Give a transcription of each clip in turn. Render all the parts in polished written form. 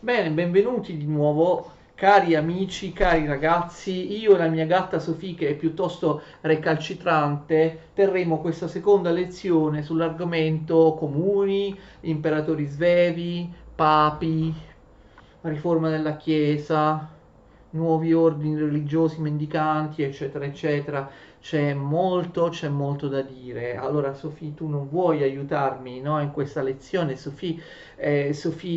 Bene, benvenuti di nuovo, cari amici, cari ragazzi. Io e la mia gatta Sofì, che è piuttosto recalcitrante, terremo questa seconda lezione sull'argomento comuni, imperatori svevi, papi, riforma della Chiesa, nuovi ordini religiosi mendicanti, eccetera, eccetera. C'è molto da dire. Allora, Sofì, tu non vuoi aiutarmi, no, in questa lezione? Sofì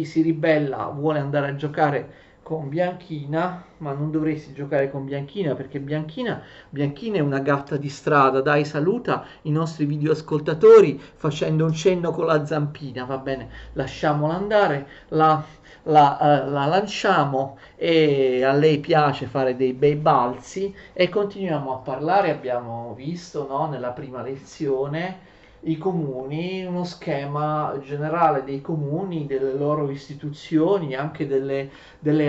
si ribella, vuole andare a giocare con Bianchina, ma non dovresti giocare con Bianchina perché Bianchina è una gatta di strada. Dai, saluta i nostri videoascoltatori facendo un cenno con la zampina, va bene? Lasciamola andare, la lanciamo e a lei piace fare dei bei balzi e continuiamo a parlare. Abbiamo visto, no, nella prima lezione i comuni, uno schema generale dei comuni, delle loro istituzioni, anche delle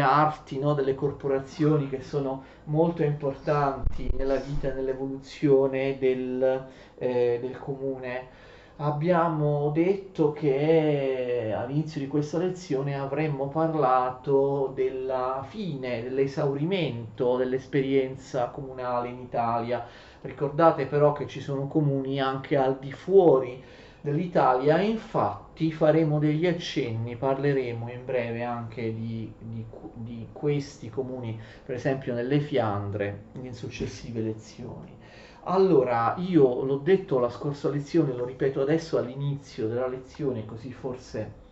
arti, no, delle corporazioni che sono molto importanti nella vita e nell'evoluzione del comune. Abbiamo detto che all'inizio di questa lezione avremmo parlato della fine, dell'esaurimento dell'esperienza comunale in Italia. Ricordate però che ci sono comuni anche al di fuori dell'Italia, e infatti faremo degli accenni, parleremo in breve anche di questi comuni, per esempio nelle Fiandre, in successive lezioni. Allora, io l'ho detto la scorsa lezione, lo ripeto adesso all'inizio della lezione, così forse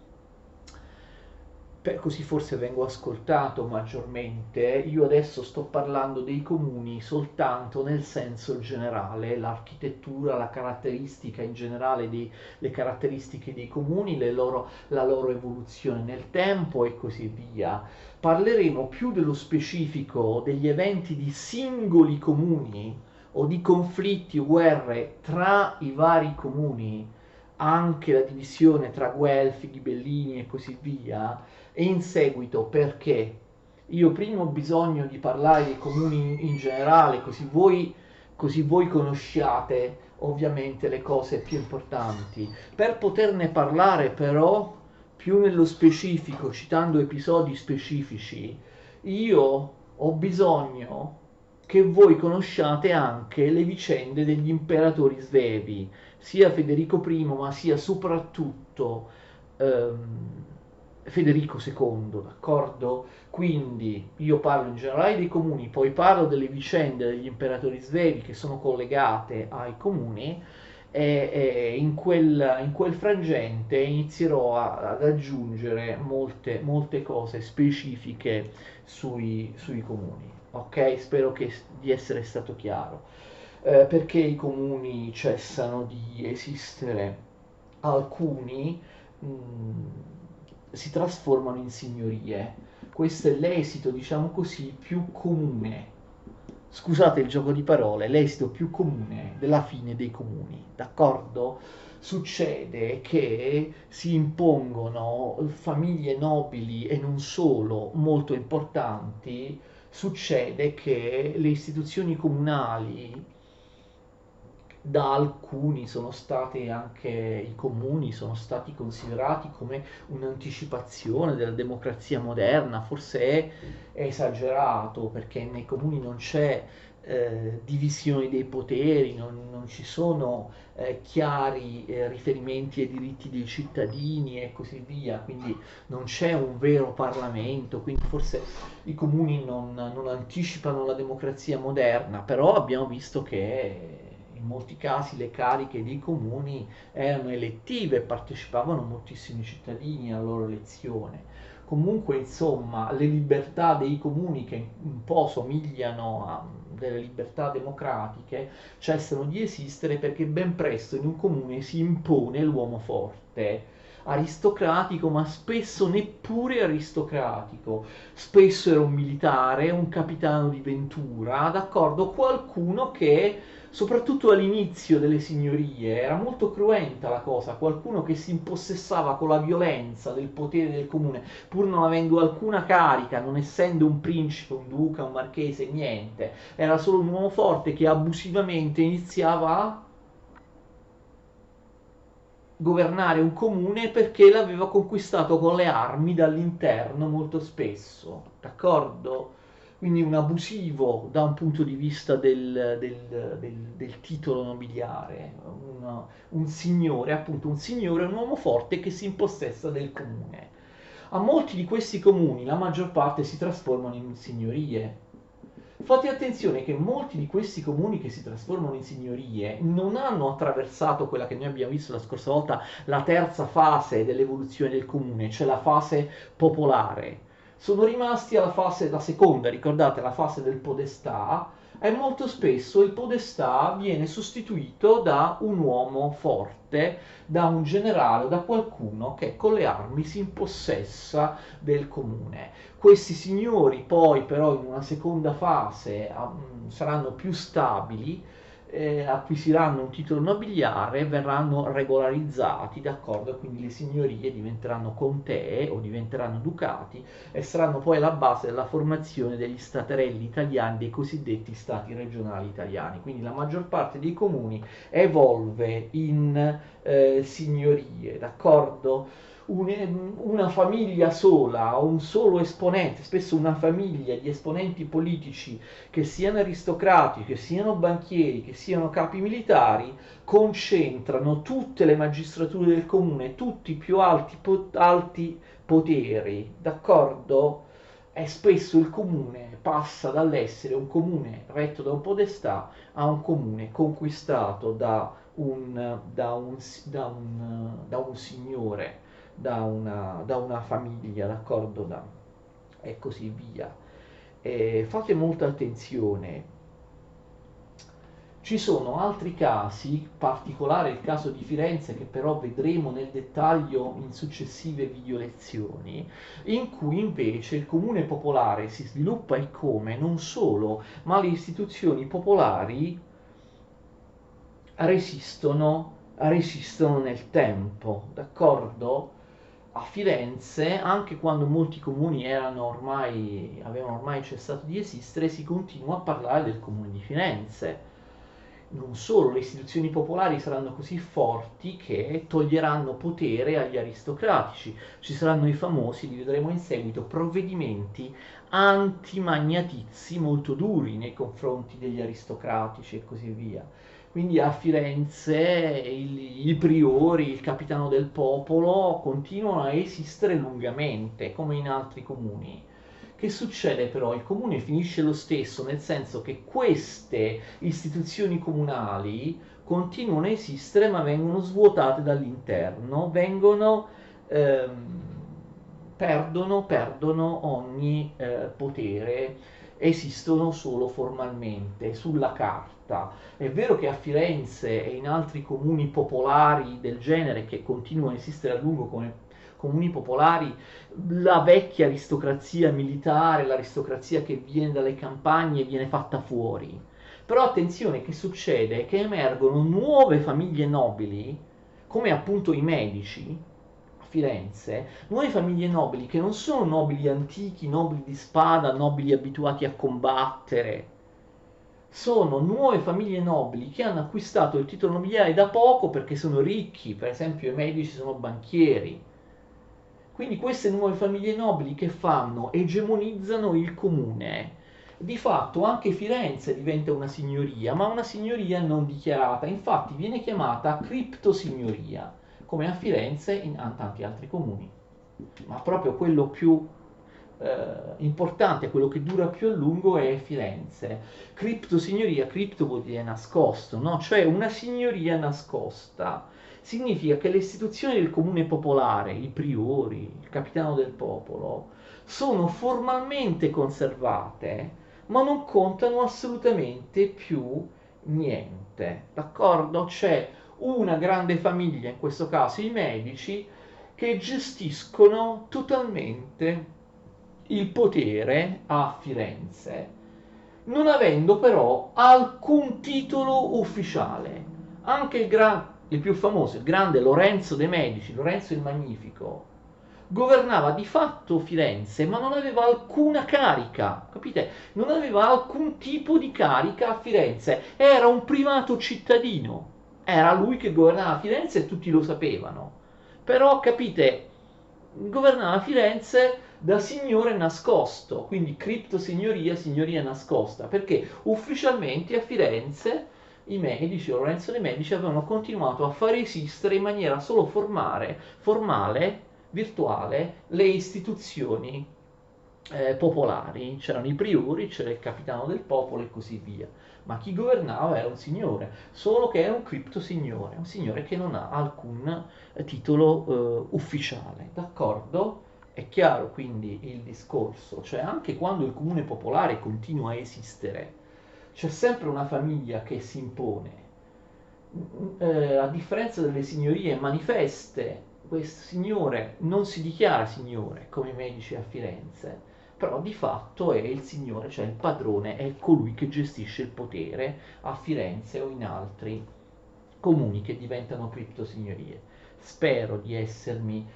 vengo ascoltato maggiormente. Io adesso sto parlando dei comuni soltanto nel senso generale, l'architettura, la caratteristica in generale, le caratteristiche dei comuni, la loro evoluzione nel tempo e così via. Parleremo più dello specifico degli eventi di singoli comuni o di conflitti o guerre tra i vari comuni, anche la divisione tra Guelfi, Ghibellini e così via, e in seguito perché io prima ho bisogno di parlare dei comuni in generale, così voi conosciate ovviamente le cose più importanti. Per poterne parlare però più nello specifico, citando episodi specifici, io ho bisogno che voi conosciate anche le vicende degli imperatori svevi, sia Federico I, ma sia soprattutto Federico II, d'accordo? Quindi io parlo in generale dei comuni, poi parlo delle vicende degli imperatori svevi che sono collegate ai comuni e in quel frangente inizierò ad aggiungere molte cose specifiche sui comuni. Ok? Spero di essere stato chiaro. Perché i comuni cessano di esistere? Alcuni si trasformano in signorie. Questo è l'esito, diciamo così, più comune. Scusate il gioco di parole, l'esito più comune della fine dei comuni, d'accordo? Succede che si impongono famiglie nobili e non solo, molto importanti. Succede che le istituzioni comunali da alcuni sono state anche i comuni sono stati considerati come un'anticipazione della democrazia moderna, forse è esagerato perché nei comuni non c'è divisione dei poteri, non ci sono chiari riferimenti ai diritti dei cittadini e così via, quindi non c'è un vero Parlamento, quindi forse i comuni non anticipano la democrazia moderna, però abbiamo visto che in molti casi le cariche dei comuni erano elettive e partecipavano moltissimi cittadini alla loro elezione. Comunque, insomma, le libertà dei comuni che un po' somigliano a delle libertà democratiche cessano di esistere perché ben presto in un comune si impone l'uomo forte, aristocratico, ma spesso neppure aristocratico. Spesso era un militare, un capitano di ventura, d'accordo, qualcuno che soprattutto all'inizio delle signorie era molto cruenta la cosa, qualcuno che si impossessava con la violenza del potere del comune, pur non avendo alcuna carica, non essendo un principe, un duca, un marchese, niente, era solo un uomo forte che abusivamente iniziava a governare un comune perché l'aveva conquistato con le armi dall'interno molto spesso, d'accordo? Quindi un abusivo da un punto di vista del titolo nobiliare, un signore, appunto un signore, un uomo forte che si impossessa del comune. A molti di questi comuni la maggior parte si trasformano in signorie. Fate attenzione che molti di questi comuni che si trasformano in signorie non hanno attraversato quella che noi abbiamo visto la scorsa volta, la terza fase dell'evoluzione del comune, cioè la fase popolare. Sono rimasti alla fase, la seconda, ricordate, la fase del podestà, e molto spesso il podestà viene sostituito da un uomo forte, da un generale, da qualcuno che con le armi si impossessa del comune. Questi signori poi però in una seconda fase saranno più stabili, acquisiranno un titolo nobiliare, verranno regolarizzati, d'accordo? Quindi le signorie diventeranno contee o diventeranno ducati e saranno poi la base della formazione degli staterelli italiani, dei cosiddetti stati regionali italiani. Quindi la maggior parte dei comuni evolve in signorie, d'accordo? Una famiglia sola, un solo esponente, spesso una famiglia di esponenti politici che siano aristocratici, che siano banchieri, che siano capi militari, concentrano tutte le magistrature del comune, tutti i più alti poteri, d'accordo? E spesso il comune passa dall'essere un comune retto da un podestà a un comune conquistato da un signore, da una famiglia, d'accordo? E così via. Fate molta attenzione. Ci sono altri casi, particolare il caso di Firenze, che però vedremo nel dettaglio in successive video lezioni, in cui invece il comune popolare si sviluppa e come non solo, ma le istituzioni popolari resistono nel tempo, d'accordo? A Firenze, anche quando molti comuni avevano ormai cessato di esistere, si continua a parlare del comune di Firenze. Non solo, le istituzioni popolari saranno così forti che toglieranno potere agli aristocratici. Ci saranno i famosi, li vedremo in seguito, provvedimenti antimagnatizi molto duri nei confronti degli aristocratici e così via. Quindi a Firenze i priori, il capitano del popolo continuano a esistere lungamente, come in altri comuni. Che succede però? Il comune finisce lo stesso, nel senso che queste istituzioni comunali continuano a esistere ma vengono svuotate dall'interno, perdono ogni potere, esistono solo formalmente, sulla carta. È vero che a Firenze e in altri comuni popolari del genere che continuano a esistere a lungo come comuni popolari, la vecchia aristocrazia militare, l'aristocrazia che viene dalle campagne viene fatta fuori. Però attenzione, che succede? Che emergono nuove famiglie nobili, come appunto i medici a Firenze, nuove famiglie nobili che non sono nobili antichi, nobili di spada, nobili abituati a combattere, sono nuove famiglie nobili che hanno acquistato il titolo nobiliare da poco perché sono ricchi, per esempio i medici sono banchieri. Quindi queste nuove famiglie nobili che fanno? Egemonizzano il comune. Di fatto anche Firenze diventa una signoria, ma una signoria non dichiarata, infatti viene chiamata criptosignoria, come a Firenze e in tanti altri comuni. Ma proprio quello più importante, quello che dura più a lungo è Firenze. Criptosignoria, cripto vuol dire nascosto, no? Cioè una signoria nascosta. Significa che le istituzioni del comune popolare, i priori, il capitano del popolo, sono formalmente conservate, ma non contano assolutamente più niente, d'accordo? C'è una grande famiglia, in questo caso i medici, che gestiscono totalmente il potere a Firenze, non avendo però alcun titolo ufficiale. Anche il più famoso, il grande Lorenzo de' Medici, Lorenzo il Magnifico, governava di fatto Firenze, ma non aveva alcuna carica, capite? Non aveva alcun tipo di carica a Firenze, era un privato cittadino. era lui che governava Firenze e tutti lo sapevano. Però, capite, governava Firenze da signore nascosto, quindi criptosignoria, signoria nascosta, perché ufficialmente a Firenze i Medici, Lorenzo de' Medici, avevano continuato a far esistere in maniera solo formale, virtuale, le istituzioni popolari. C'erano i priori, c'era il capitano del popolo e così via. Ma chi governava era un signore, solo che era un criptosignore, un signore che non ha alcun titolo ufficiale, d'accordo? È chiaro quindi il discorso, cioè anche quando il comune popolare continua a esistere, c'è sempre una famiglia che si impone. A differenza delle signorie manifeste, questo signore non si dichiara signore come i Medici a Firenze, però di fatto è il signore, cioè il padrone, è colui che gestisce il potere a Firenze o in altri comuni che diventano criptosignorie. Spero di essermi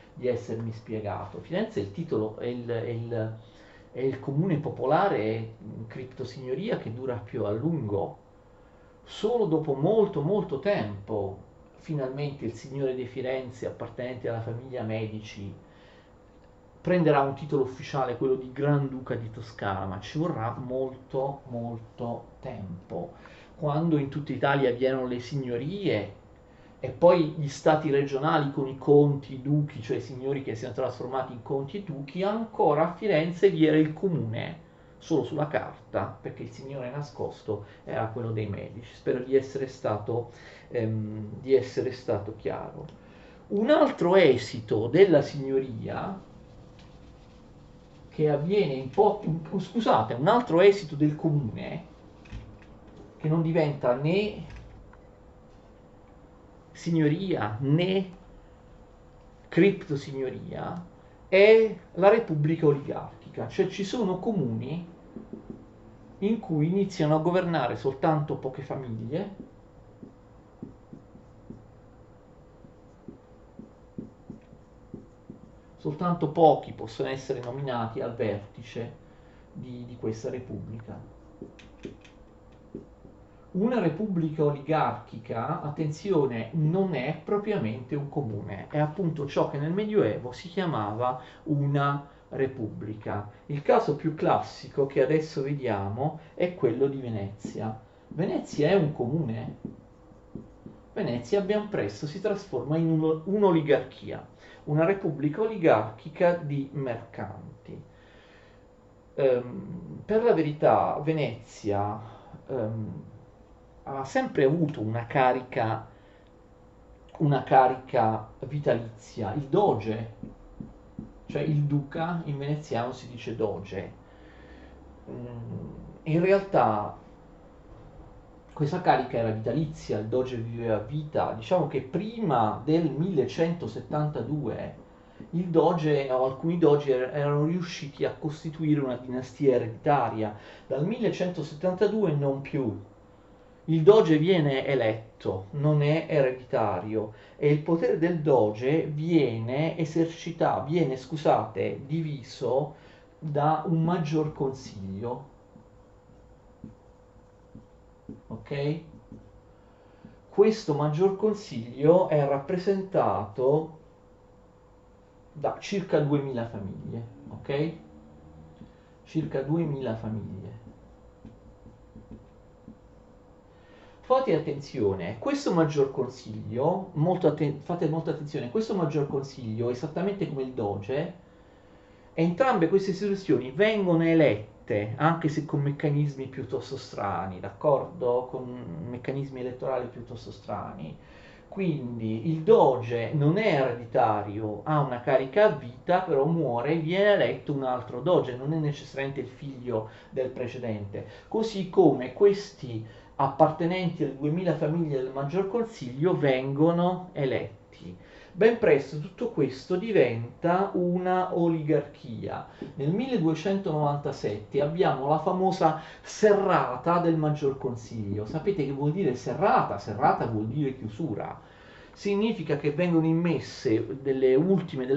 spiegato. Firenze è il titolo, è il comune popolare, è criptosignoria che dura più a lungo. Solo dopo molto molto tempo, finalmente il signore di Firenze, appartenente alla famiglia Medici, prenderà un titolo ufficiale, quello di Granduca di Toscana, ma ci vorrà molto molto tempo. Quando in tutta Italia vi erano le signorie e poi gli stati regionali con i conti, i duchi, cioè i signori che si sono trasformati in conti e duchi, ancora a Firenze vi era il comune, solo sulla carta, perché il signore nascosto era quello dei Medici. Spero di essere stato chiaro. Un altro esito della signoria che avviene scusate, un altro esito del comune che non diventa né signoria né criptosignoria è la repubblica oligarchica, cioè ci sono comuni in cui iniziano a governare soltanto poche famiglie, soltanto pochi possono essere nominati al vertice di questa repubblica. Una repubblica oligarchica, attenzione, non è propriamente un comune, è appunto ciò che nel Medioevo si chiamava una repubblica. Il caso più classico che adesso vediamo è quello di Venezia. Venezia è un comune? Venezia ben presto si trasforma in un'oligarchia, una repubblica oligarchica di mercanti. Per la verità, Venezia ha sempre avuto una carica vitalizia. Il doge, cioè il duca, in veneziano si dice doge. In realtà questa carica era vitalizia, il doge viveva a vita. Diciamo che prima del 1172 il doge o alcuni dogi erano riusciti a costituire una dinastia ereditaria. Dal 1172 non più. Il doge viene eletto, non è ereditario, e il potere del doge viene diviso da un maggior consiglio, ok? Questo maggior consiglio è rappresentato da circa 2000 famiglie, ok? Circa 2000 famiglie. Fate attenzione, questo maggior consiglio, fate molta attenzione, questo maggior consiglio, esattamente come il doge, entrambe queste istituzioni vengono elette, anche se con meccanismi piuttosto strani, d'accordo? Con meccanismi elettorali piuttosto strani. Quindi il doge non è ereditario, ha una carica a vita, però muore e viene eletto un altro doge, non è necessariamente il figlio del precedente. Così come questi appartenenti alle 2000 famiglie del Maggior Consiglio vengono eletti. Ben presto tutto questo diventa una oligarchia. Nel 1297 abbiamo la famosa serrata del Maggior Consiglio. Sapete che vuol dire serrata? Serrata vuol dire chiusura. Significa che vengono immesse delle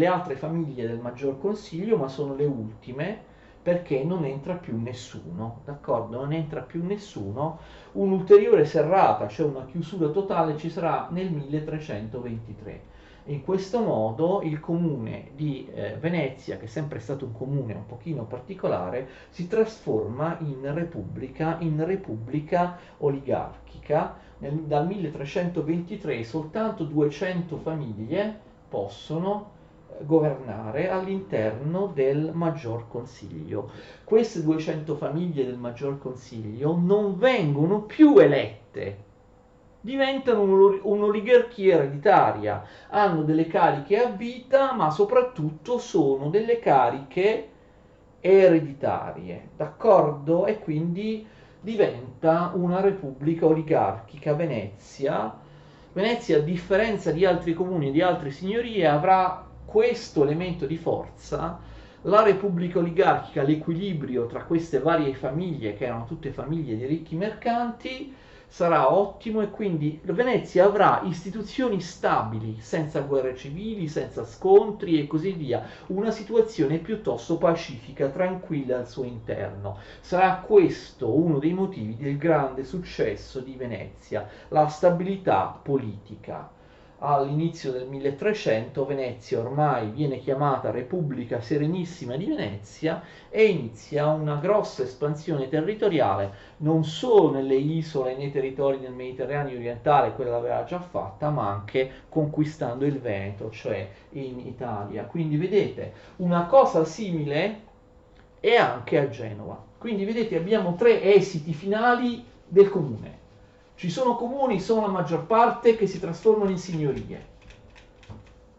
altre famiglie del Maggior Consiglio, ma sono le ultime, perché non entra più nessuno, d'accordo? Non entra più nessuno. Un'ulteriore serrata, cioè una chiusura totale, ci sarà nel 1323. In questo modo il comune di Venezia, che è sempre stato un comune un pochino particolare, si trasforma in repubblica oligarchica. Dal 1323 soltanto 200 famiglie possono governare all'interno del Maggior Consiglio. Queste 200 famiglie del Maggior Consiglio non vengono più elette, diventano un'oligarchia ereditaria, hanno delle cariche a vita, ma soprattutto sono delle cariche ereditarie, d'accordo? E quindi diventa una repubblica oligarchica. Venezia, a differenza di altri comuni e di altre signorie, avrà questo elemento di forza. La repubblica oligarchica, l'equilibrio tra queste varie famiglie, che erano tutte famiglie di ricchi mercanti, sarà ottimo, e quindi Venezia avrà istituzioni stabili, senza guerre civili, senza scontri e così via, una situazione piuttosto pacifica, tranquilla al suo interno. Sarà questo uno dei motivi del grande successo di Venezia, la stabilità politica. All'inizio del 1300 Venezia ormai viene chiamata Repubblica Serenissima di Venezia e inizia una grossa espansione territoriale, non solo nelle isole e nei territori del Mediterraneo orientale, quella l'aveva già fatta, ma anche conquistando il Veneto, cioè in Italia. Quindi vedete, una cosa simile è anche a Genova. Quindi vedete, abbiamo tre esiti finali del comune. Ci sono comuni, sono la maggior parte, che si trasformano in signorie.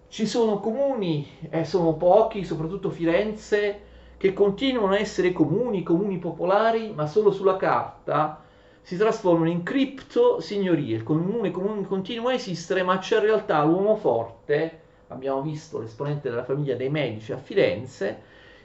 Ci sono comuni, sono pochi, soprattutto Firenze, che continuano a essere comuni, comuni popolari, ma solo sulla carta si trasformano in cripto signorie. Il comune continua a esistere, ma c'è in realtà l'uomo forte, abbiamo visto l'esponente della famiglia dei Medici a Firenze,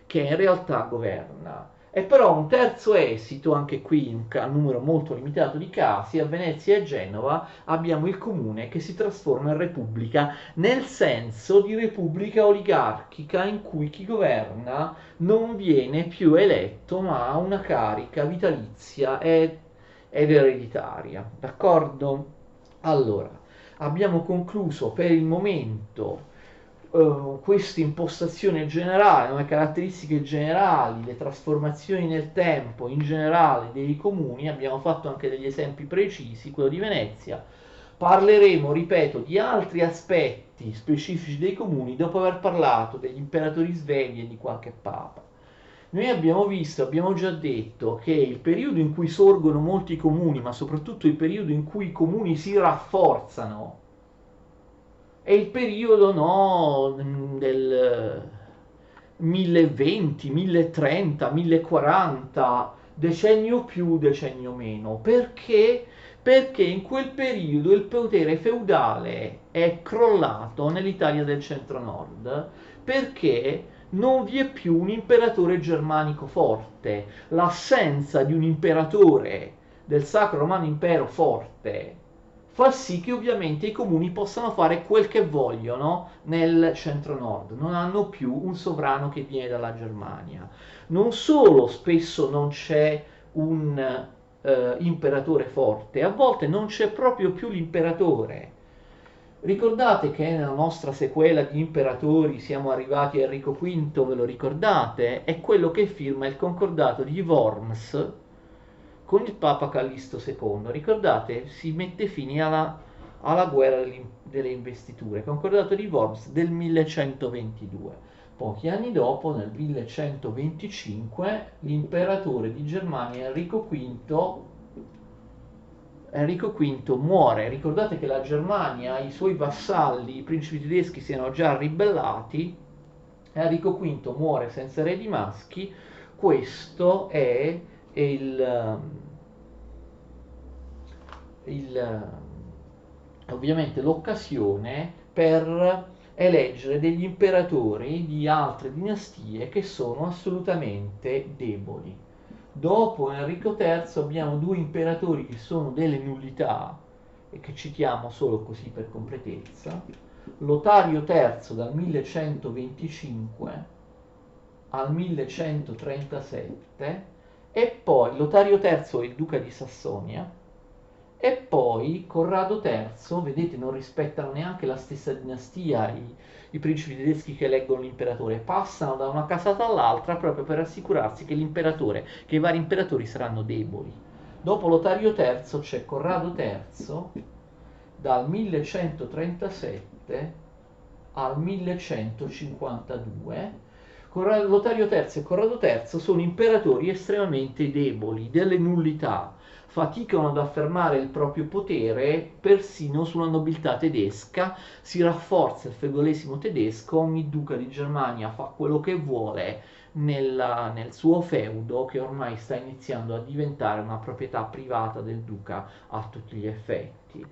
che in realtà governa. E però un terzo esito, anche qui in un numero molto limitato di casi, a Venezia e Genova abbiamo il comune che si trasforma in repubblica, nel senso di repubblica oligarchica in cui chi governa non viene più eletto ma ha una carica vitalizia ed ereditaria. D'accordo? Allora, abbiamo concluso per il momento questa impostazione generale, le caratteristiche generali, le trasformazioni nel tempo in generale dei comuni. Abbiamo fatto anche degli esempi precisi, quello di Venezia. Parleremo, ripeto, di altri aspetti specifici dei comuni dopo aver parlato degli imperatori svegli e di qualche papa. Noi abbiamo già detto che il periodo in cui sorgono molti comuni, ma soprattutto il periodo in cui i comuni si rafforzano, è il periodo, no, del 1020, 1030, 1040, decennio più, decennio meno. Perché? Perché in quel periodo il potere feudale è crollato nell'Italia del centro-nord, perché non vi è più un imperatore germanico forte. L'assenza di un imperatore del Sacro Romano Impero forte fa sì che ovviamente i comuni possano fare quel che vogliono nel centro-nord, non hanno più un sovrano che viene dalla Germania. Non solo spesso non c'è un imperatore forte, a volte non c'è proprio più l'imperatore. Ricordate che nella nostra sequela di imperatori siamo arrivati a Enrico V, ve lo ricordate? È quello che firma il concordato di Worms con il Papa Callisto II. Ricordate? Si mette fine alla guerra delle investiture, concordato di Worms del 1122. Pochi anni dopo, nel 1125, l'imperatore di Germania Enrico V muore. Ricordate che la Germania, i suoi vassalli, i principi tedeschi, si erano già ribellati. Enrico V muore senza eredi maschi. Questo è il, il, ovviamente l'occasione per eleggere degli imperatori di altre dinastie che sono assolutamente deboli. Dopo Enrico III abbiamo due imperatori che sono delle nullità e che citiamo solo così per completezza. Lotario III dal 1125 al 1137, e poi Lotario III, il duca di Sassonia, e poi Corrado III. Vedete, non rispettano neanche la stessa dinastia i principi tedeschi che eleggono l'imperatore, passano da una casata all'altra proprio per assicurarsi che che i vari imperatori saranno deboli. Dopo Lotario III c'è Corrado III dal 1137 al 1152. Lotario III e Corrado III sono imperatori estremamente deboli, delle nullità, faticano ad affermare il proprio potere persino sulla nobiltà tedesca, si rafforza il feudalesimo tedesco, ogni duca di Germania fa quello che vuole nel suo feudo, che ormai sta iniziando a diventare una proprietà privata del duca a tutti gli effetti.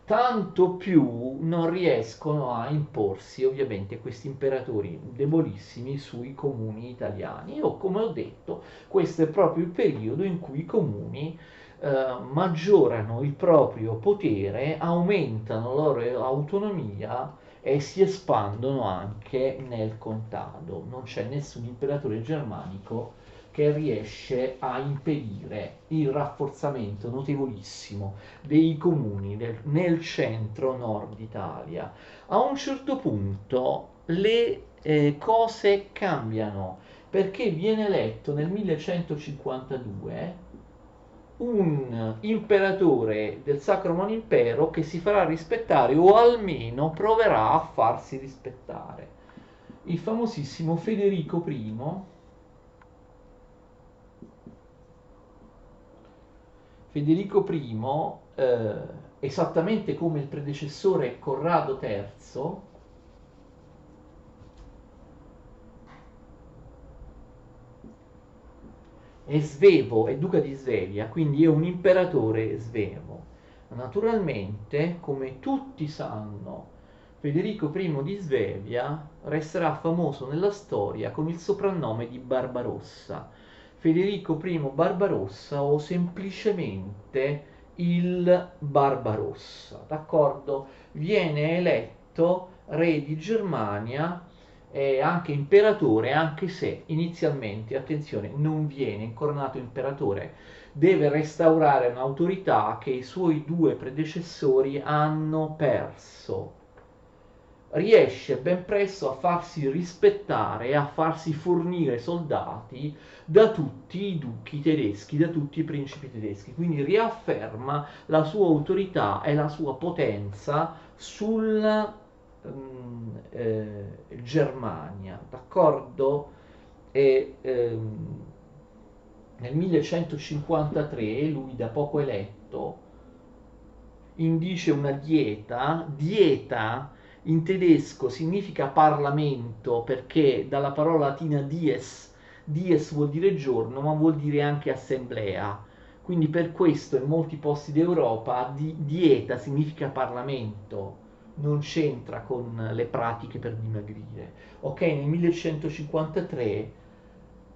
Tanto più non riescono a imporsi ovviamente questi imperatori debolissimi sui comuni italiani. O come ho detto, questo è proprio il periodo in cui i comuni maggiorano il proprio potere, aumentano la loro autonomia e si espandono anche nel contado. Non c'è nessun imperatore germanico che riesce a impedire il rafforzamento notevolissimo dei comuni nel centro-nord Italia. A un certo punto le cose cambiano, perché viene eletto nel 1152 un imperatore del Sacro Romano Impero che si farà rispettare, o almeno proverà a farsi rispettare, il famosissimo Federico I. Federico I, esattamente come il predecessore Corrado III, è svevo, è duca di Svevia, quindi è un imperatore svevo. Naturalmente, come tutti sanno, Federico I di Svevia resterà famoso nella storia con il soprannome di Barbarossa. Federico I Barbarossa, o semplicemente il Barbarossa, d'accordo? Viene eletto re di Germania e anche imperatore, anche se inizialmente, attenzione, non viene incoronato imperatore, deve restaurare un'autorità che i suoi due predecessori hanno perso. Riesce ben presto a farsi rispettare e a farsi fornire soldati da tutti i duchi tedeschi, da tutti i principi tedeschi, quindi riafferma la sua autorità e la sua potenza sulla Germania, d'accordo? E nel 1153 lui, da poco eletto, indice una dieta in tedesco significa Parlamento, perché dalla parola latina dies vuol dire giorno, ma vuol dire anche assemblea. Quindi per questo in molti posti d'Europa dieta significa Parlamento, non c'entra con le pratiche per dimagrire. Ok, nel 1153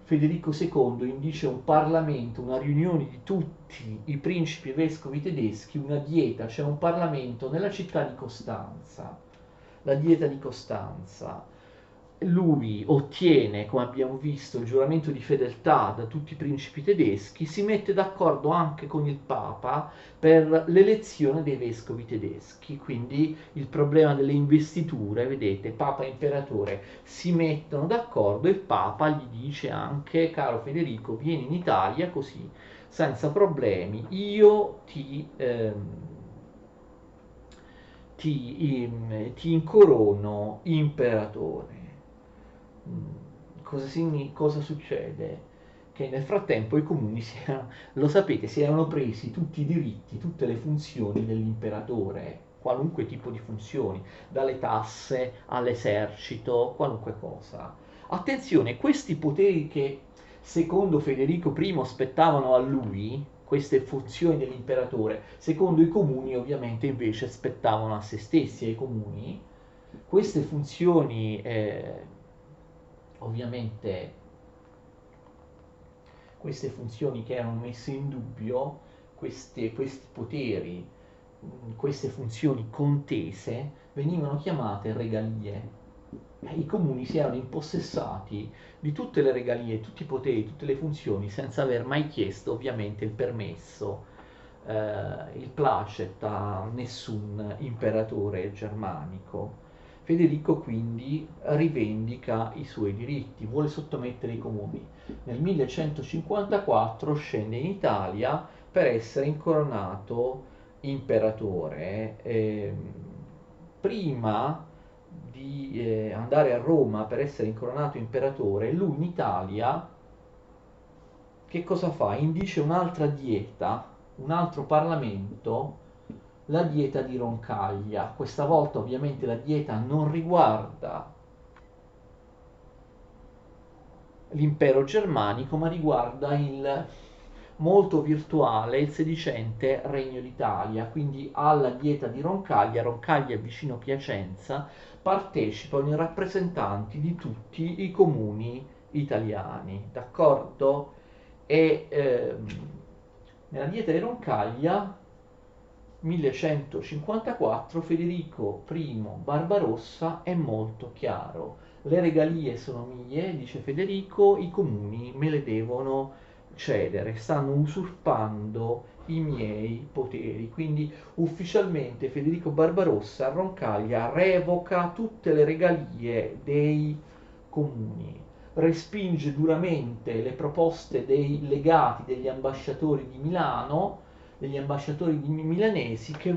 Federico II indice un Parlamento, una riunione di tutti i principi e vescovi tedeschi, una dieta, cioè un Parlamento nella città di Costanza, la dieta di Costanza. Lui ottiene, come abbiamo visto, il giuramento di fedeltà da tutti i principi tedeschi, si mette d'accordo anche con il Papa per l'elezione dei vescovi tedeschi, quindi il problema delle investiture, vedete, Papa e Imperatore si mettono d'accordo, e il Papa gli dice anche: caro Federico, vieni in Italia così, senza problemi, io ti incorono imperatore. Cosa succede? Che nel frattempo i comuni lo sapete, si erano presi tutti i diritti, tutte le funzioni dell'imperatore, qualunque tipo di funzioni, dalle tasse all'esercito, qualunque cosa. Attenzione, questi poteri che secondo Federico I spettavano a lui, queste funzioni dell'imperatore, secondo i comuni ovviamente invece spettavano a se stessi, ai comuni. Queste funzioni ovviamente, queste funzioni che erano messe in dubbio, questi poteri, queste funzioni contese, venivano chiamate regalie. i comuni si erano impossessati di tutte le regalie, tutti i poteri, tutte le funzioni, senza aver mai chiesto ovviamente il permesso, il placet a nessun imperatore germanico. Federico quindi rivendica i suoi diritti, vuole sottomettere i comuni. Nel 1154 scende in Italia per essere incoronato imperatore. Prima di andare a Roma per essere incoronato imperatore, lui in Italia che cosa fa? Indice un'altra dieta, un altro parlamento, la dieta di Roncaglia. Questa volta ovviamente la dieta non riguarda l'impero germanico, ma riguarda il molto virtuale, il sedicente Regno d'Italia. Quindi alla dieta di Roncaglia, Roncaglia è vicino Piacenza, partecipano i rappresentanti di tutti i comuni italiani, d'accordo? E nella dieta di Roncaglia 1154 Federico I Barbarossa è molto chiaro. Le regalie sono mie, dice Federico, i comuni me le devono cedere, stanno usurpando i miei poteri. Quindi ufficialmente Federico Barbarossa a Roncaglia revoca tutte le regalie dei comuni, respinge duramente le proposte dei legati, degli ambasciatori di Milano, degli ambasciatori milanesi che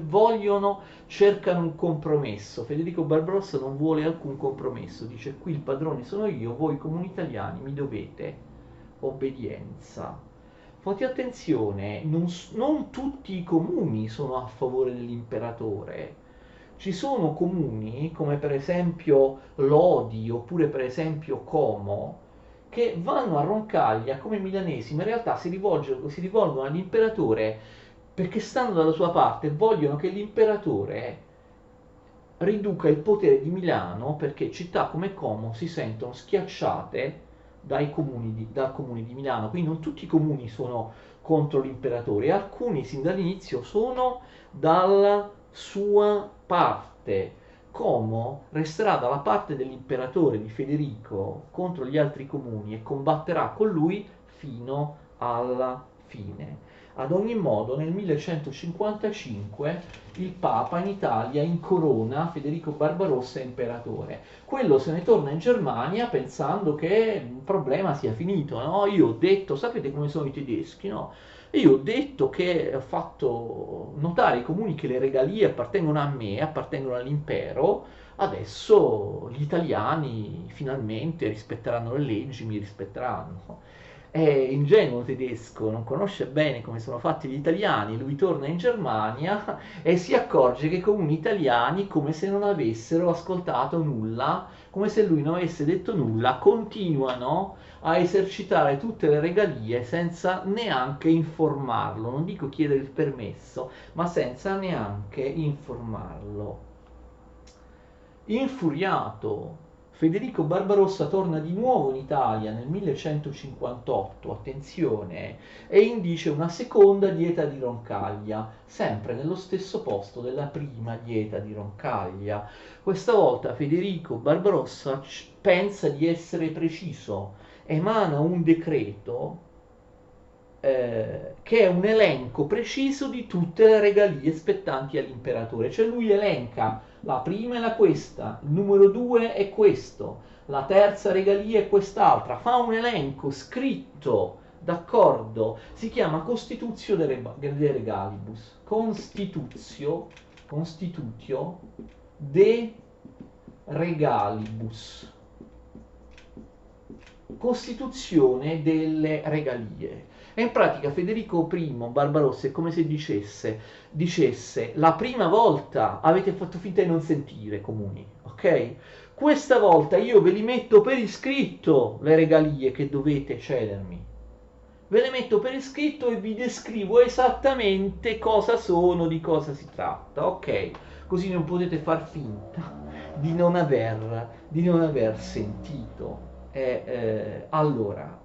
cercano un compromesso. Federico Barbarossa non vuole alcun compromesso, dice qui il padrone sono io, voi comuni italiani mi dovete obbedienza. Fate attenzione, non tutti i comuni sono a favore dell'imperatore. Ci sono comuni, come per esempio Lodi oppure per esempio Como, che vanno a Roncaglia come milanesi, ma in realtà si rivolgono all'imperatore perché stanno dalla sua parte e vogliono che l'imperatore riduca il potere di Milano perché città come Como si sentono schiacciate dal comune di Milano. Quindi non tutti i comuni sono contro l'imperatore, alcuni sin dall'inizio sono dalla sua parte. Como resterà dalla parte dell'imperatore di Federico contro gli altri comuni e combatterà con lui fino alla fine. Ad ogni modo, nel 1155 il Papa in Italia incorona Federico Barbarossa imperatore. Quello se ne torna in Germania pensando che il problema sia finito, no? Io ho detto, sapete come sono i tedeschi, no? Io ho detto che ho fatto notare ai comuni che le regalie appartengono a me, appartengono all'impero, adesso gli italiani finalmente rispetteranno le leggi, mi rispetteranno. È ingenuo tedesco, non conosce bene come sono fatti gli italiani, lui torna in Germania e si accorge che i comuni italiani, come se non avessero ascoltato nulla, come se lui non avesse detto nulla, continuano a esercitare tutte le regalie senza neanche informarlo, non dico chiedere il permesso, ma senza neanche informarlo. Infuriato, Federico Barbarossa torna di nuovo in Italia nel 1158, attenzione, e indice una seconda dieta di Roncaglia, sempre nello stesso posto della prima dieta di Roncaglia. Questa volta Federico Barbarossa pensa di essere preciso, emana un decreto che è un elenco preciso di tutte le regalie spettanti all'imperatore. Cioè lui elenca la prima è questa, il numero 2 è questo, la terza regalia è quest'altra, fa un elenco scritto, d'accordo? Si chiama Constitutio de Regalibus, Constitutio de Regalibus, Costituzione delle regalie. E in pratica Federico I Barbarossa è come se dicesse la prima volta avete fatto finta di non sentire comuni, ok? Questa volta io ve li metto per iscritto le regalie che dovete cedermi. Ve le metto per iscritto e vi descrivo esattamente cosa sono, di cosa si tratta, ok? Così non potete far finta di non aver sentito. Allora,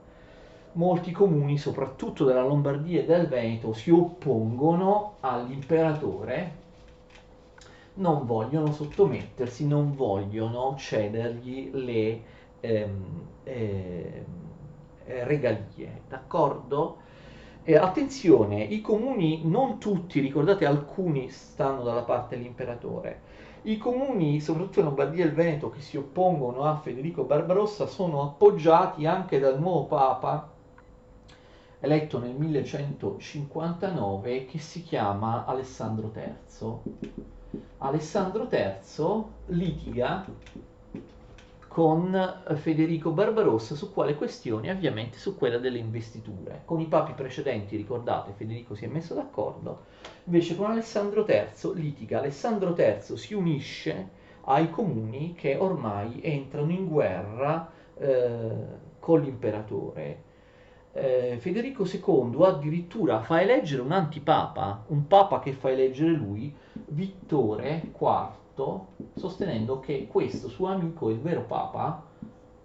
molti comuni, soprattutto della Lombardia e del Veneto, si oppongono all'imperatore non vogliono sottomettersi, non vogliono cedergli le regalie, d'accordo? E attenzione, i comuni, non tutti, ricordate, alcuni stanno dalla parte dell'imperatore. I comuni, soprattutto in Lombardia e il Veneto, che si oppongono a Federico Barbarossa sono appoggiati anche dal nuovo Papa, eletto nel 1159, che si chiama Alessandro III. Alessandro III litiga con Federico Barbarossa su quale questione? Ovviamente su quella delle investiture. Con i papi precedenti, ricordate, Federico si è messo d'accordo, invece con Alessandro III litiga. Alessandro III si unisce ai comuni che ormai entrano in guerra con l'imperatore. Federico II addirittura fa eleggere un antipapa, un papa che fa eleggere lui, Vittore IV, sostenendo che questo suo amico è il vero papa,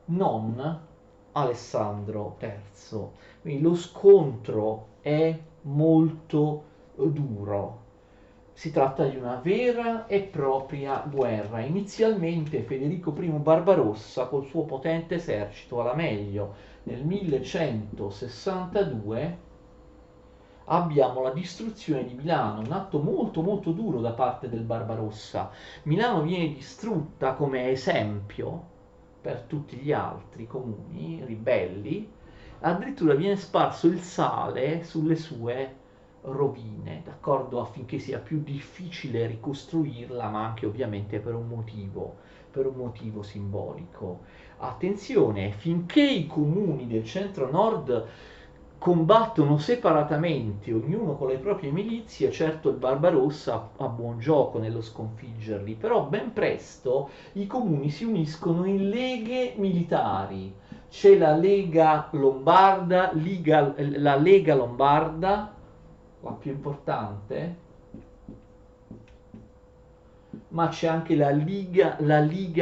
non Alessandro III. Quindi lo scontro è molto duro. Si tratta di una vera e propria guerra. Inizialmente Federico I Barbarossa col suo potente esercito alla meglio nel 1162 abbiamo la distruzione di Milano, un atto molto molto duro da parte del Barbarossa. Milano viene distrutta come esempio per tutti gli altri comuni ribelli, addirittura viene sparso il sale sulle sue rovine, d'accordo? Affinché sia più difficile ricostruirla, ma anche ovviamente per un motivo simbolico. Attenzione, finché i comuni del centro-nord combattono separatamente, ognuno con le proprie milizie, certo il Barbarossa ha buon gioco nello sconfiggerli, però ben presto i comuni si uniscono in leghe militari. C'è la Lega Lombarda, la Lega Lombarda, la più importante, ma c'è anche la Liga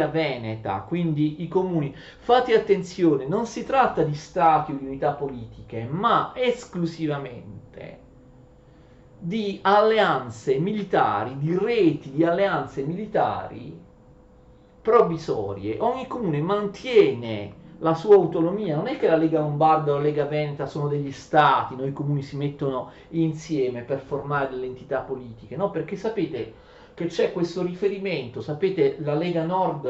Veneta, quindi i comuni. Fate attenzione, non si tratta di stati o di unità politiche, ma esclusivamente di alleanze militari, di reti di alleanze militari provvisorie. Ogni comune mantiene la sua autonomia, non è che la Lega Lombarda o la Lega Veneta sono degli stati, noi comuni si mettono insieme per formare delle entità politiche, no? Perché sapete che c'è questo riferimento, sapete la Lega Nord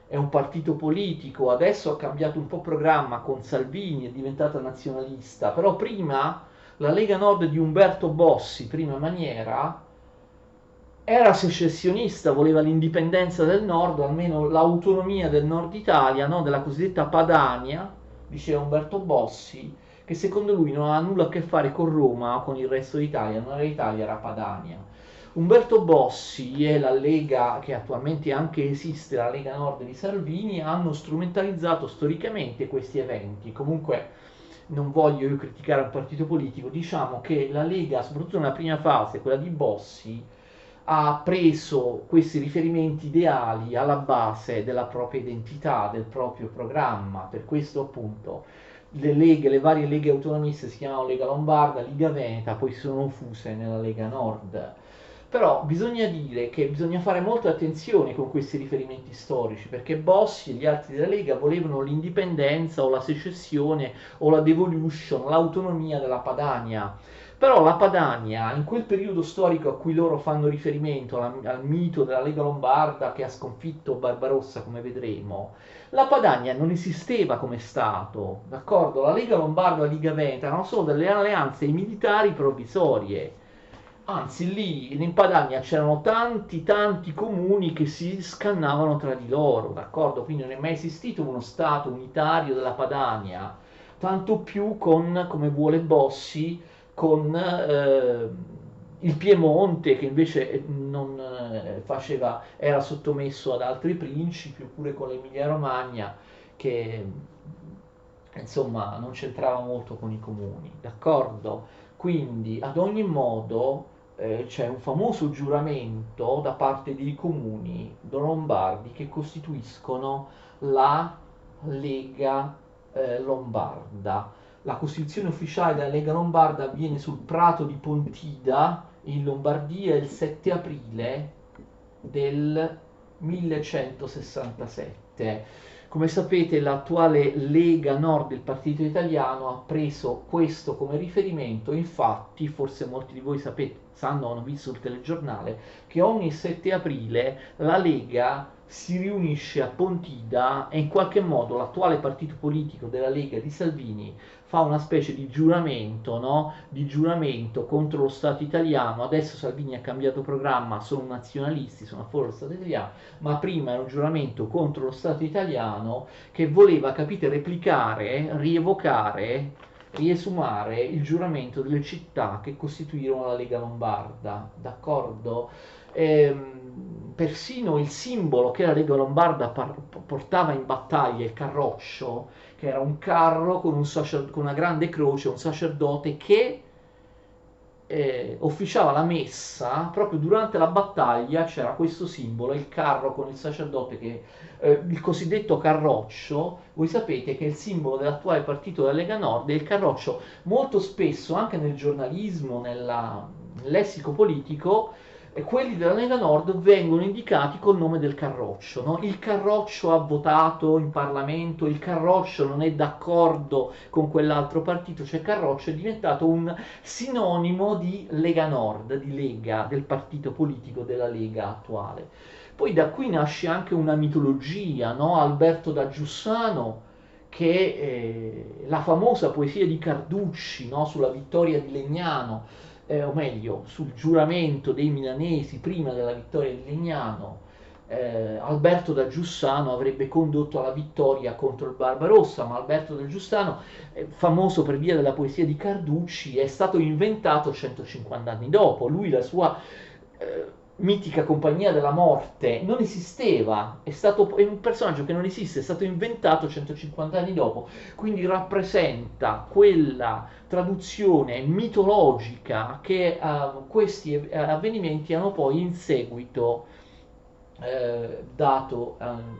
è un partito politico, adesso ha cambiato un po' programma con Salvini, è diventata nazionalista, però prima la Lega Nord di Umberto Bossi, prima maniera, era secessionista, voleva l'indipendenza del nord, almeno l'autonomia del nord Italia, no? Della cosiddetta Padania, diceva Umberto Bossi, che secondo lui non ha nulla a che fare con Roma o con il resto d'Italia, non era Italia, era Padania. Umberto Bossi e la Lega, che attualmente anche esiste, la Lega Nord di Salvini, hanno strumentalizzato storicamente questi eventi. Comunque non voglio io criticare un partito politico, diciamo che la Lega, soprattutto nella prima fase, quella di Bossi, ha preso questi riferimenti ideali alla base della propria identità, del proprio programma. Per questo appunto le leghe, le varie leghe autonomiste si chiamavano Lega Lombarda, Liga Veneta, poi si sono fuse nella Lega Nord. Però bisogna dire che bisogna fare molta attenzione con questi riferimenti storici, perché Bossi e gli altri della Lega volevano l'indipendenza o la secessione o la devolution, l'autonomia della Padania. Però la Padania, in quel periodo storico a cui loro fanno riferimento, al mito della Lega Lombarda che ha sconfitto Barbarossa, come vedremo, la Padania non esisteva come Stato, d'accordo? La Lega Lombarda e la Liga Veneta erano solo delle alleanze militari provvisorie. Anzi, lì in Padania c'erano tanti, tanti comuni che si scannavano tra di loro, d'accordo? Quindi non è mai esistito uno Stato unitario della Padania, tanto più con, come vuole Bossi, con il Piemonte che invece non faceva, era sottomesso ad altri principi, oppure con l'Emilia Romagna che insomma non c'entrava molto con i comuni, d'accordo? Quindi ad ogni modo c'è un famoso giuramento da parte dei comuni lombardi che costituiscono la Lega Lombarda. La costituzione ufficiale della Lega Lombarda avviene sul Prato di Pontida in Lombardia il 7 aprile del 1167. Come sapete, l'attuale Lega Nord del Partito Italiano ha preso questo come riferimento, infatti, forse molti di voi sanno, hanno visto il telegiornale, che ogni 7 aprile la Lega si riunisce a Pontida e in qualche modo l'attuale partito politico della Lega di Salvini fa una specie di giuramento, no? Di giuramento contro lo Stato italiano. Adesso Salvini ha cambiato programma, sono nazionalisti, sono a favore dello Stato italiano, ma prima era un giuramento contro lo Stato italiano che voleva, capite, replicare, rievocare, riesumare il giuramento delle città che costituirono la Lega Lombarda, d'accordo? Persino il simbolo che la Lega Lombarda portava in battaglia, il carroccio, che era un carro con, con una grande croce, un sacerdote che officiava la messa. Proprio durante la battaglia c'era questo simbolo, il carro con il sacerdote, che il cosiddetto carroccio. Voi sapete che è il simbolo dell'attuale partito della Lega Nord, e il carroccio molto spesso anche nel giornalismo, nel lessico politico, quelli della Lega Nord vengono indicati col nome del carroccio, no? Il carroccio ha votato in Parlamento, il carroccio non è d'accordo con quell'altro partito, cioè carroccio è diventato un sinonimo di Lega Nord, di Lega, del partito politico della Lega attuale. Poi da qui nasce anche una mitologia, no? Alberto da Giussano, che la famosa poesia di Carducci, no? Sulla vittoria di Legnano, o meglio, sul giuramento dei milanesi prima della vittoria di Legnano. Alberto da Giussano avrebbe condotto alla vittoria contro il Barbarossa, ma Alberto da Giussano, famoso per via della poesia di Carducci, è stato inventato 150 anni dopo. Lui, la sua mitica compagnia della morte non esisteva, è un personaggio che non esiste, è stato inventato 150 anni dopo, quindi rappresenta quella traduzione mitologica che questi avvenimenti hanno poi in seguito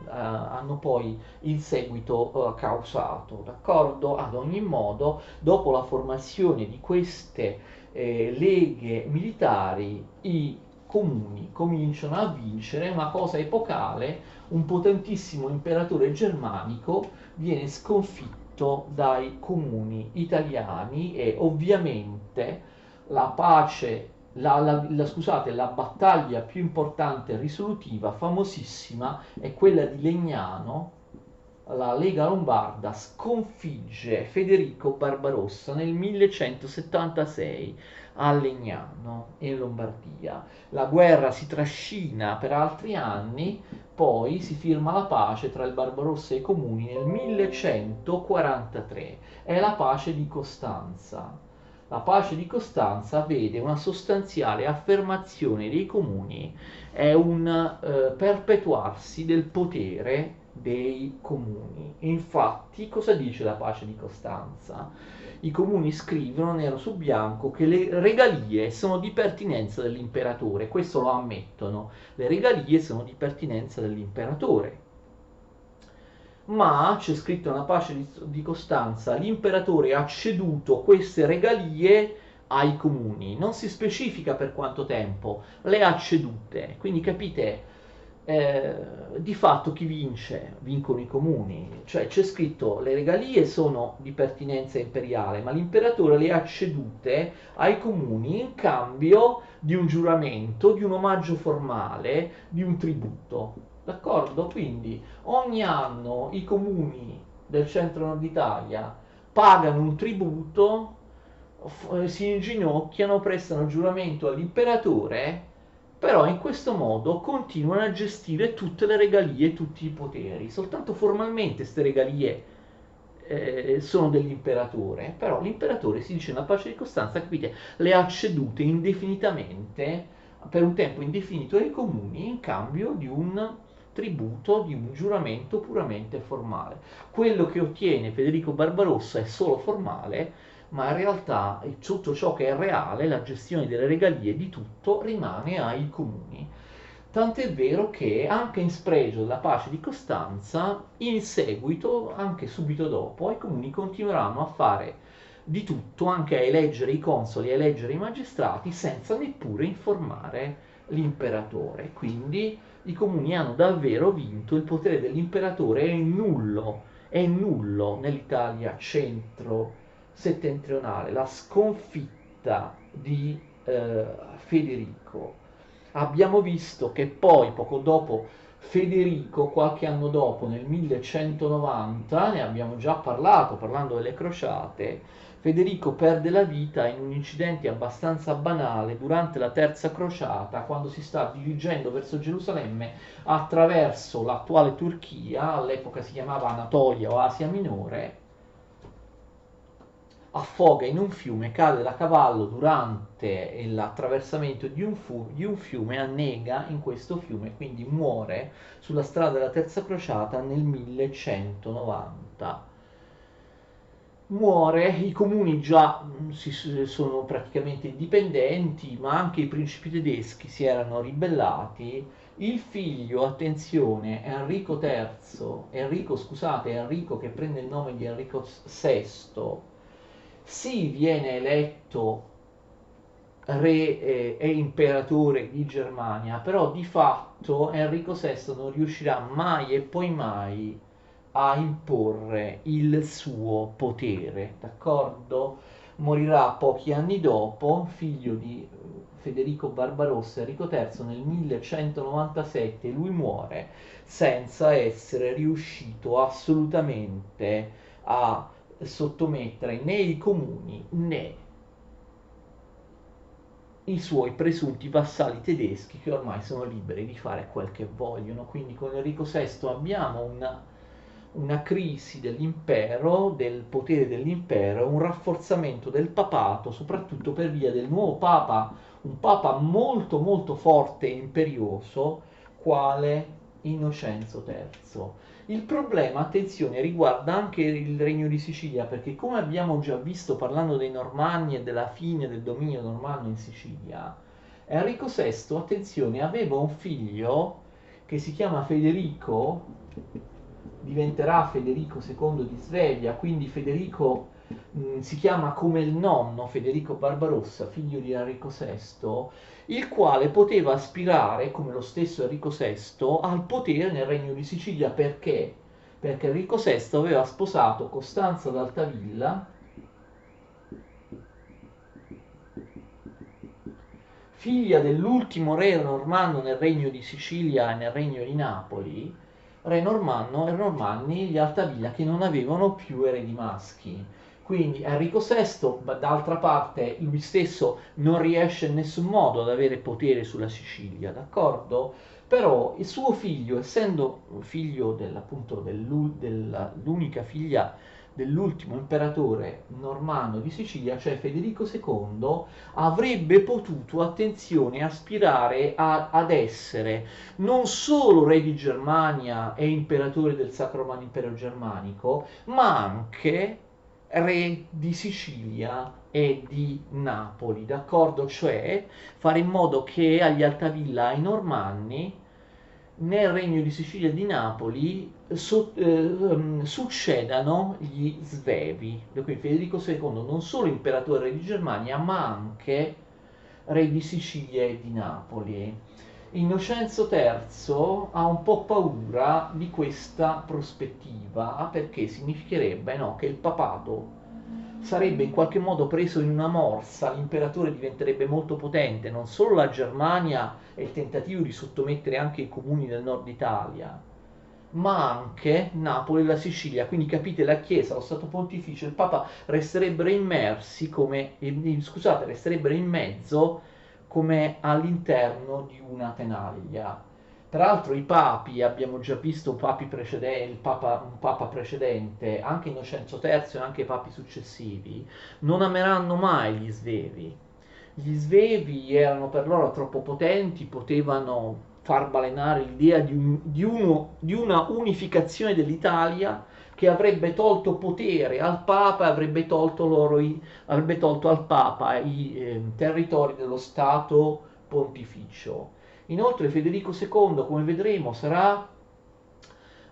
hanno poi in seguito causato, d'accordo? Ad ogni modo, dopo la formazione di queste leghe militari, i comuni cominciano a vincere. Una cosa epocale: un potentissimo imperatore germanico viene sconfitto dai comuni italiani, e ovviamente la pace, scusate, la battaglia più importante e risolutiva, famosissima, è quella di Legnano. La Lega Lombarda sconfigge Federico Barbarossa nel 1176 a Legnano, in Lombardia. La guerra si trascina per altri anni, poi si firma la pace tra il Barbarossa e i comuni nel 1143. È la pace di Costanza. La pace di Costanza vede una sostanziale affermazione dei comuni e un perpetuarsi del potere dei comuni. Infatti, cosa dice la pace di Costanza? I comuni scrivono nero su bianco che le regalie sono di pertinenza dell'imperatore, questo lo ammettono, le regalie sono di pertinenza dell'imperatore. Ma c'è scritto nella pace di Costanza: l'imperatore ha ceduto queste regalie ai comuni, non si specifica per quanto tempo, le ha cedute. Quindi capite, di fatto chi vince? Vincono i comuni, cioè c'è scritto le regalie sono di pertinenza imperiale, ma l'imperatore le ha cedute ai comuni in cambio di un giuramento, di un omaggio formale, di un tributo. D'accordo? Quindi ogni anno i comuni del centro-nord Italia pagano un tributo, si inginocchiano, prestano giuramento all'imperatore, però in questo modo continuano a gestire tutte le regalie, tutti i poteri. Soltanto formalmente queste regalie sono dell'imperatore, però l'imperatore, si dice nella pace di Costanza, capite, le ha cedute indefinitamente, per un tempo indefinito, ai comuni in cambio di un tributo, di un giuramento puramente formale. Quello che ottiene Federico Barbarossa è solo formale, ma in realtà tutto ciò che è reale, la gestione delle regalie, di tutto, rimane ai comuni. Tant'è vero che anche in spregio della pace di Costanza, in seguito, anche subito dopo, i comuni continueranno a fare di tutto, anche a eleggere i consoli, a eleggere i magistrati, senza neppure informare l'imperatore. Quindi i comuni hanno davvero vinto, il potere dell'imperatore è nullo nell'Italia centro-settentrionale. La sconfitta di Federico. Abbiamo visto che poi, poco dopo, Federico, qualche anno dopo, nel 1190, ne abbiamo già parlato, parlando delle crociate, Federico perde la vita in un incidente abbastanza banale durante la terza crociata, quando si sta dirigendo verso Gerusalemme attraverso l'attuale Turchia, all'epoca si chiamava Anatolia o Asia Minore, affoga in un fiume, cade da cavallo durante l'attraversamento di un fiume, annega in questo fiume, quindi muore sulla strada della Terza Crociata nel 1190. Muore, i comuni già sono praticamente indipendenti, ma anche i principi tedeschi si erano ribellati. Il figlio, attenzione, Enrico che prende il nome di Enrico VI, sì, viene eletto re e imperatore di Germania, però di fatto Enrico VI non riuscirà mai e poi mai a imporre il suo potere, d'accordo? Morirà pochi anni dopo, figlio di Federico Barbarossa, Enrico III nel 1197, lui muore senza essere riuscito assolutamente a sottomettere né i comuni né i suoi presunti vassalli tedeschi, che ormai sono liberi di fare quel che vogliono. Quindi con Enrico VI abbiamo una crisi dell'impero, del potere dell'impero, un rafforzamento del papato, soprattutto per via del nuovo papa, un papa molto molto forte e imperioso, quale Innocenzo III. Il problema, attenzione, riguarda anche il Regno di Sicilia, perché come abbiamo già visto parlando dei Normanni e della fine del dominio normanno in Sicilia, Enrico VI, attenzione, aveva un figlio che si chiama Federico, diventerà Federico II di Svevia, quindi Federico si chiama come il nonno Federico Barbarossa, figlio di Enrico VI, il quale poteva aspirare, come lo stesso Enrico VI, al potere nel Regno di Sicilia. Perché? Perché Enrico VI aveva sposato Costanza d'Altavilla, figlia dell'ultimo re normanno nel Regno di Sicilia e nel Regno di Napoli, re normanno e normanni gli Altavilla che non avevano più eredi maschi. Quindi Enrico VI, d'altra parte, lui stesso non riesce in nessun modo ad avere potere sulla Sicilia, d'accordo? Però il suo figlio, essendo figlio dell'unica figlia dell'ultimo imperatore normanno di Sicilia, cioè Federico II, avrebbe potuto, attenzione, aspirare ad essere non solo re di Germania e imperatore del Sacro Romano Impero Germanico, ma anche re di Sicilia e di Napoli, d'accordo? Cioè fare in modo che agli Altavilla, ai Normanni, nel regno di Sicilia e di Napoli succedano gli Svevi. Quindi Federico II non solo imperatore re di Germania, ma anche re di Sicilia e di Napoli. Innocenzo III ha un po' paura di questa prospettiva perché significherebbe, no, che il papato sarebbe in qualche modo preso in una morsa, l'imperatore diventerebbe molto potente, non solo la Germania e il tentativo di sottomettere anche i comuni del nord Italia, ma anche Napoli e la Sicilia. Quindi capite, la Chiesa, lo Stato Pontificio e il Papa resterebbero immersi come, resterebbero in mezzo come all'interno di una tenaglia. Peraltro i papi, abbiamo già visto un papa precedente, anche Innocenzo III e anche i papi successivi, non ameranno mai gli svevi. Gli svevi erano per loro troppo potenti, potevano far balenare l'idea di una unificazione dell'Italia che avrebbe tolto potere al Papa e avrebbe tolto al Papa i territori dello Stato Pontificio. Inoltre Federico II, come vedremo, sarà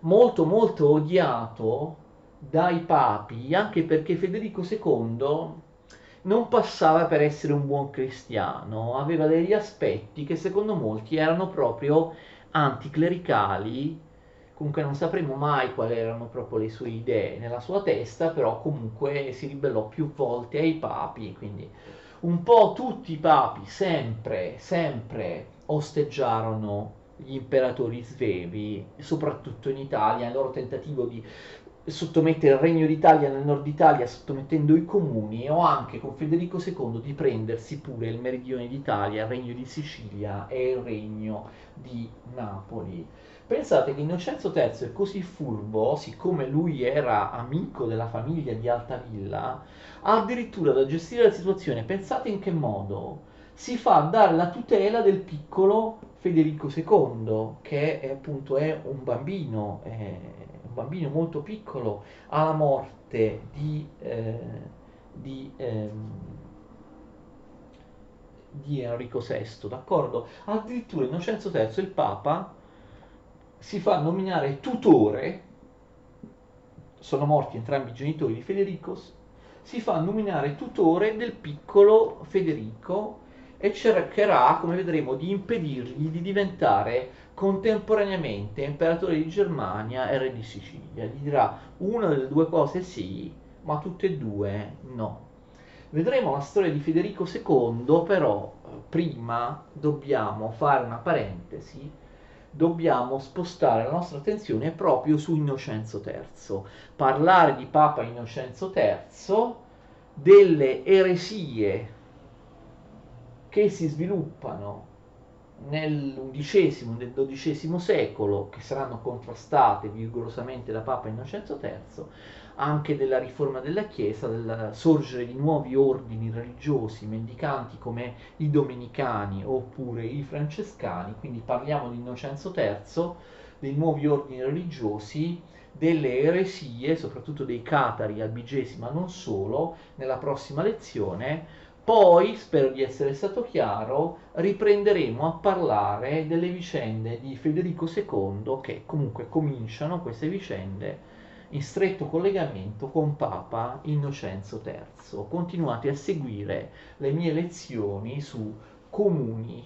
molto molto odiato dai papi, anche perché Federico II non passava per essere un buon cristiano, aveva degli aspetti che secondo molti erano proprio anticlericali. Comunque non sapremo mai quali erano proprio le sue idee nella sua testa, però comunque si ribellò più volte ai papi, quindi un po' tutti i papi sempre, sempre osteggiarono gli imperatori svevi, soprattutto in Italia, nel loro tentativo di sottomettere il Regno d'Italia nel nord Italia, sottomettendo i comuni, o anche con Federico II di prendersi pure il meridione d'Italia, il Regno di Sicilia e il Regno di Napoli. Pensate che Innocenzo III è così furbo, siccome lui era amico della famiglia di Altavilla, ha addirittura da gestire la situazione, pensate in che modo? Si fa dare la tutela del piccolo Federico II, che appunto è un bambino molto piccolo, alla morte di, ehm, di Enrico VI, d'accordo? Addirittura Innocenzo III, il Papa, si fa nominare tutore, sono morti entrambi i genitori di Federico, si fa nominare tutore del piccolo Federico e cercherà, come vedremo, di impedirgli di diventare contemporaneamente imperatore di Germania e re di Sicilia. Gli dirà una delle due cose sì, ma tutte e due no. Vedremo la storia di Federico II, però prima dobbiamo fare una parentesi, dobbiamo spostare la nostra attenzione proprio su Innocenzo III, parlare di Papa Innocenzo III, delle eresie che si sviluppano nell'undicesimo, nel XII secolo, che saranno contrastate vigorosamente da Papa Innocenzo III, anche della riforma della Chiesa, del sorgere di nuovi ordini religiosi mendicanti come i domenicani oppure i francescani, quindi parliamo di Innocenzo III, dei nuovi ordini religiosi, delle eresie, soprattutto dei catari albigesimi, ma non solo, nella prossima lezione. Poi, spero di essere stato chiaro, riprenderemo a parlare delle vicende di Federico II, che comunque cominciano queste vicende in stretto collegamento con Papa Innocenzo III. Continuate a seguire le mie lezioni su comuni,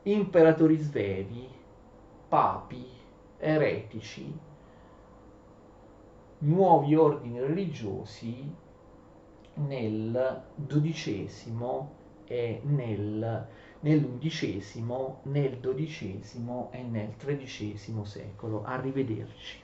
imperatori svevi, papi, eretici, nuovi ordini religiosi nel XII e nell'undicesimo, nel XII e nel XIII secolo. Arrivederci.